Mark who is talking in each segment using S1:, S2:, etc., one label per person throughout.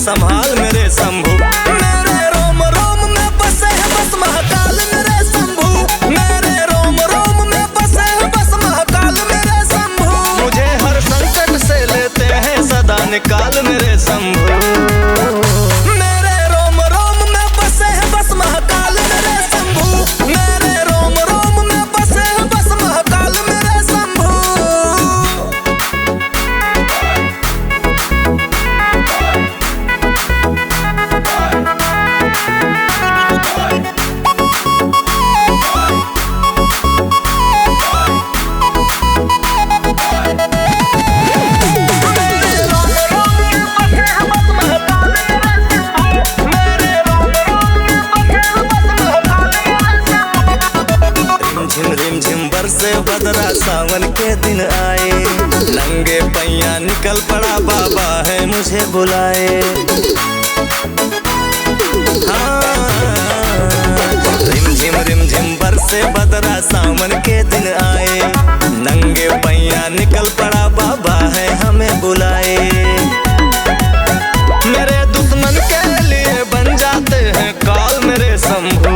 S1: संभाल मेरे शंभू। मेरे रोम रोम में बसे है बस महाकाल मेरे शंभू। मेरे रोम रोम में बसे है बस महाकाल मेरे शंभू। मुझे हर संकट से लेते हैं सदा निकाल मेरे शंभू। मेरे रोम रोम में बसे है बस महाकाल मेरे शंभू। मेरे रोम रोम में बसे है बस महाकाल मेरे शंभू। रिमझिम बरसे बदरा सावन के दिन आए। नंगे पैया निकल पड़ा बाबा है मुझे बुलाए। रिमझिम बरसे बदरा सावन के दिन आए। नंगे पैया निकल पड़ा बाबा है हमें बुलाए। मेरे दुश्मन के लिए बन जाते हैं काल मेरे शंभू।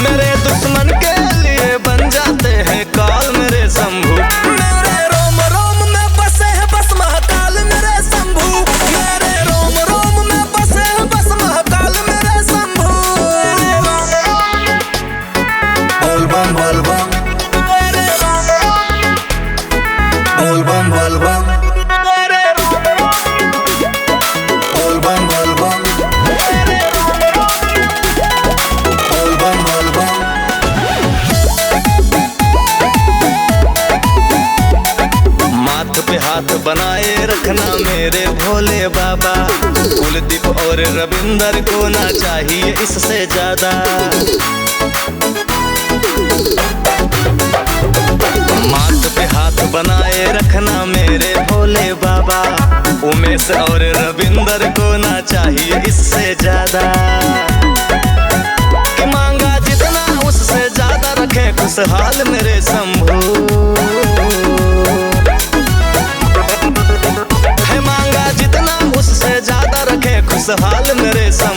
S1: मेरे दुश्मन के लिए बन जाते हैं काल मेरे शंभू। मेरे रोम रोम में बसे है बस महाकाल मेरे शंभू। मेरे रोम रोम में बसे है बस महाकाल मेरे शंभू। बोल बम बोल बम बोल बम बोल बम बोल बम बोल बम बोल बम बोल बम। माथ पे हाथ बनाए रखना मेरे भोले बाबा। कुलदीप और रविंदर को ना चाहिए इससे ज्यादा। माथ पे हाथ बनाए रखना मेरे भोले बाबा। उमेश और रविंदर को ना चाहिए इससे ज्यादा। कि मांगा जितना उससे ज्यादा रखे खुशहाल मेरे शंभू। है मांगा जितना उससे ज्यादा रखे खुशहाल मेरे शंभू।